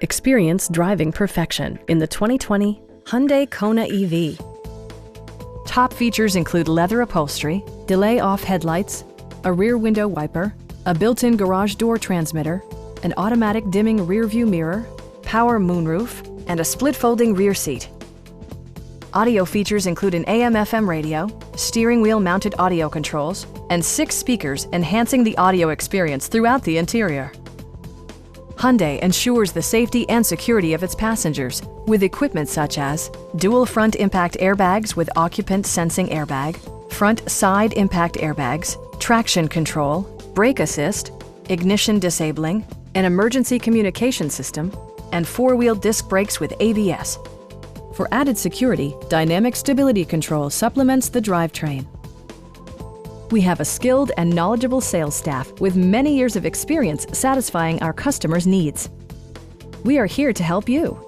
Experience driving perfection in the 2020 Hyundai Kona EV. Top features include leather upholstery, delay-off headlights, a rear window wiper, a built-in garage door transmitter, an automatic dimming rear-view mirror, power moonroof, and a split-folding rear seat. Audio features include an AM/FM radio, steering wheel-mounted audio controls, and 6 speakers enhancing the audio experience throughout the interior. Hyundai ensures the safety and security of its passengers with equipment such as dual front impact airbags with occupant sensing airbag, front side impact airbags, traction control, brake assist, ignition disabling, an emergency communication system, and 4-wheel disc brakes with ABS. For added security, dynamic stability control supplements the drivetrain. We have a skilled and knowledgeable sales staff with many years of experience satisfying our customers' needs. We are here to help you.